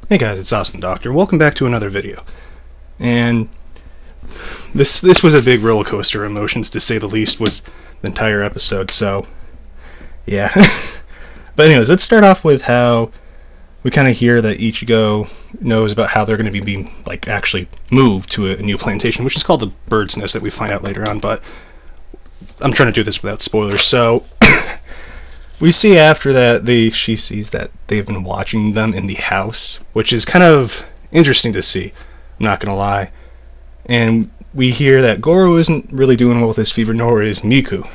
Hey guys, it's Austin Doctor. Welcome back to another video. And this was a big roller coaster of emotions, to say the least, was the entire episode. So yeah. But anyways, let's start off with how we kind of hear that Ichigo knows about how they're going to be being actually moved to a new plantation, which is called the Bird's Nest, that we find out later on. But I'm trying to do this without spoilers. So we see after that she sees that they've been watching them in the house, which is kind of interesting to see, I'm not gonna lie. And we hear that Goro isn't really doing well with his fever, nor is Miku.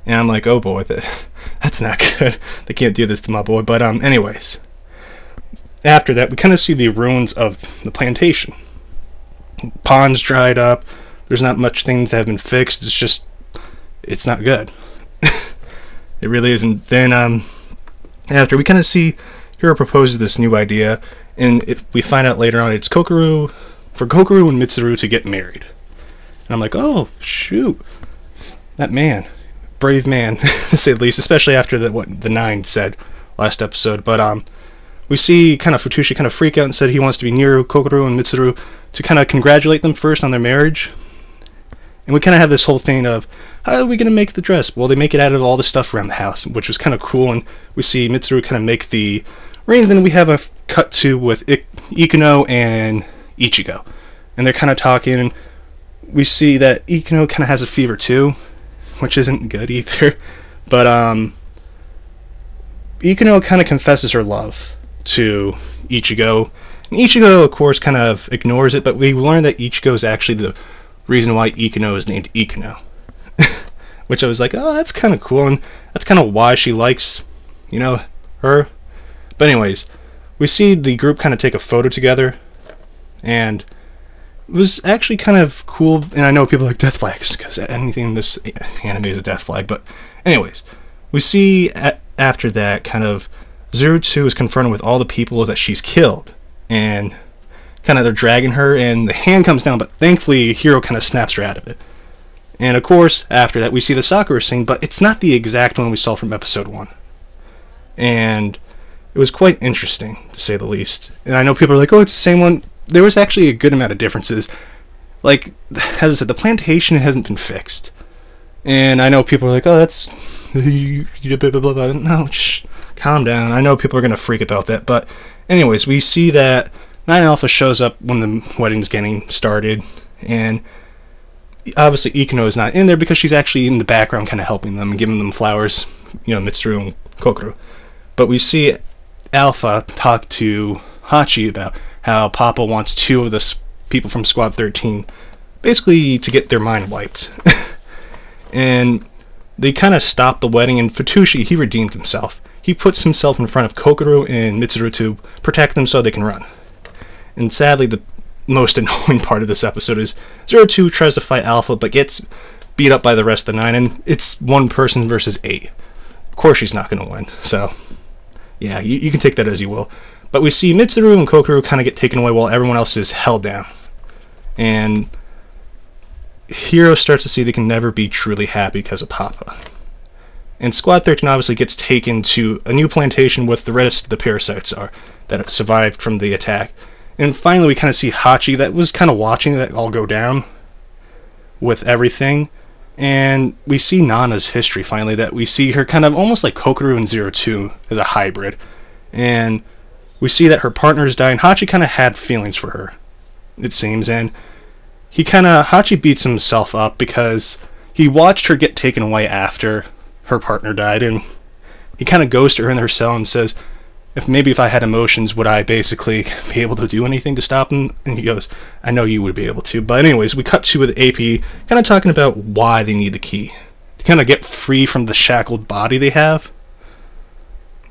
And I'm like, oh boy, that's not good. They can't do this to my boy. But anyways, after that we kind of see the ruins of the plantation. Ponds dried up, there's not much things that have been fixed, it's not good. It really isn't. Then after we kind of see Hiro proposes this new idea, and we find out later on it's for Kokoru and Mitsuru to get married. And I'm like, oh shoot, that man, brave man to say the least, especially after what the 9 said last episode. But we see kind of Futushi kind of freak out and said he wants to be near Kokoru and Mitsuru to kind of congratulate them first on their marriage. And we kind of have this whole thing of, how are we going to make the dress? Well, they make it out of all the stuff around the house, which was kind of cool. And we see Mitsuru kind of make the ring. And then we have a cut to with Ikuno and Ichigo. And they're kind of talking. And we see that Ikuno kind of has a fever too, which isn't good either. But Ikuno kind of confesses her love to Ichigo. And Ichigo, of course, kind of ignores it. But we learn that Ichigo is actually the reason why Ikuno is named Ikuno. Which I was like, oh, that's kind of cool, and that's kind of why she likes, her. But anyways, we see the group kind of take a photo together, and it was actually kind of cool. And I know people like death flags, because anything in this anime is a death flag. But anyways, we see after that kind of Zero-2 is confronted with all the people that she's killed, and kind of they're dragging her, and the hand comes down, but thankfully Hiro kind of snaps her out of it. And of course, after that, we see the Sakura scene, but it's not the exact one we saw from episode 1. And it was quite interesting, to say the least. And I know people are like, oh, it's the same one. There was actually a good amount of differences. Like, as I said, the plantation hasn't been fixed. And I know people are like, oh, that's... blah, blah, blah. No, shh, calm down. I know people are going to freak about that. But anyways, we see that 9 Alpha shows up when the wedding's getting started. And obviously Ikuno is not in there because she's actually in the background kind of helping them and giving them flowers, Mitsuru and Kokoru. But we see Alpha talk to Hachi about how Papa wants 2 of the people from Squad 13 basically to get their mind wiped. And they kind of stop the wedding, and Futushi, he redeemed himself. He puts himself in front of Kokoru and Mitsuru to protect them so they can run. And sadly, the most annoying part of this episode is Zero-2 tries to fight Alpha but gets beat up by the rest of the 9, and it's 1 person versus 8. Of course she's not going to win, so yeah, you can take that as you will. But we see Mitsuru and Kokoru kind of get taken away while everyone else is held down. And Hiro starts to see they can never be truly happy because of Papa. And Squad 13 obviously gets taken to a new plantation with the rest of the parasites that survived from the attack. And finally we kind of see Hachi that was kind of watching that all go down with everything. And we see Nana's history finally, that we see her kind of almost like Kokoru and Zero-2 as a hybrid. And we see that her partner is dying. Hachi kind of had feelings for her, it seems. And Hachi beats himself up because he watched her get taken away after her partner died. And he kind of goes to her in her cell and says, if I had emotions, would I basically be able to do anything to stop them? And he goes, I know you would be able to. But anyways, we cut to with AP kind of talking about why they need the key. To kind of get free from the shackled body they have.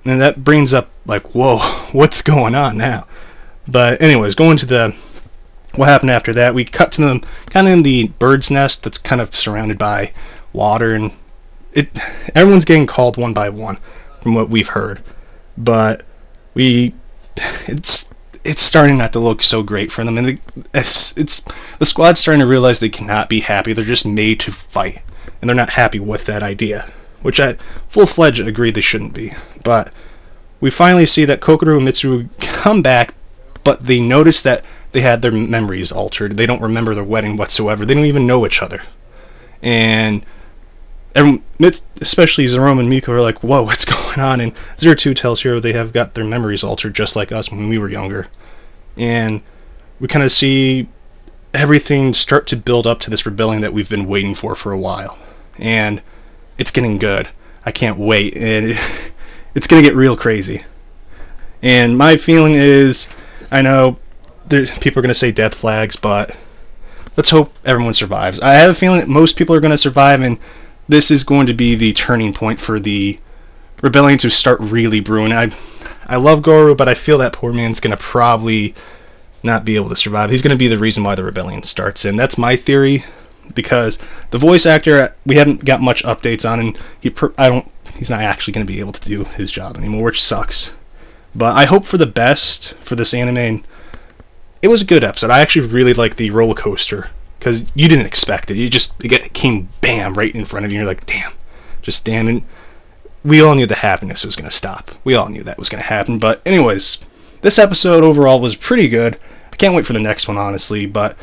And that brings up, like, whoa, what's going on now? But anyways, going to what happened after that, we cut to them kind of in the bird's nest that's kind of surrounded by water. And everyone's getting called one by one from what we've heard. But it's starting not to look so great for them, and the squad's starting to realize they cannot be happy. They're just made to fight, and they're not happy with that idea, which I full-fledged agree they shouldn't be. But we finally see that Kokoro and Mitsuru come back, but they notice that they had their memories altered. They don't remember their wedding whatsoever. They don't even know each other. And especially Jerome and Miko are like, whoa, what's going on? And 02 tells Hiro they have got their memories altered just like us when we were younger. And we kind of see everything start to build up to this rebellion that we've been waiting for a while. And it's getting good. I can't wait. And it's going to get real crazy. And my feeling is, I know people are going to say death flags, but let's hope everyone survives. I have a feeling that most people are going to survive, and this is going to be the turning point for the rebellion to start really brewing. I love Goro, but I feel that poor man's going to probably not be able to survive. He's going to be the reason why the rebellion starts, and that's my theory, because the voice actor, we haven't got much updates on, and he's not actually going to be able to do his job anymore, which sucks. But I hope for the best for this anime, and it was a good episode. I actually really liked the roller coaster, because you didn't expect it. It came bam right in front of you, and you're like, damn, just standing. We all knew the happiness was going to stop. We all knew that was going to happen. But anyways, this episode overall was pretty good. I can't wait for the next one, honestly, but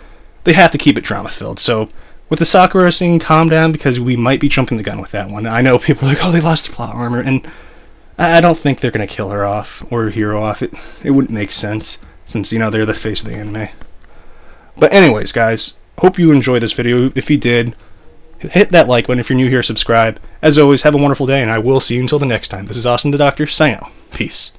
they have to keep it drama-filled. So with the Sakura scene, calm down, because we might be jumping the gun with that one. I know people are like, oh, they lost their plot armor, and I don't think they're going to kill her off, or Hiro off. It wouldn't make sense, since, you know, they're the face of the anime. But anyways, guys, hope you enjoyed this video. If you did, hit that like button. If you're new here, subscribe. As always, have a wonderful day, and I will see you until the next time. This is Austin the Doctor, signing out. Peace.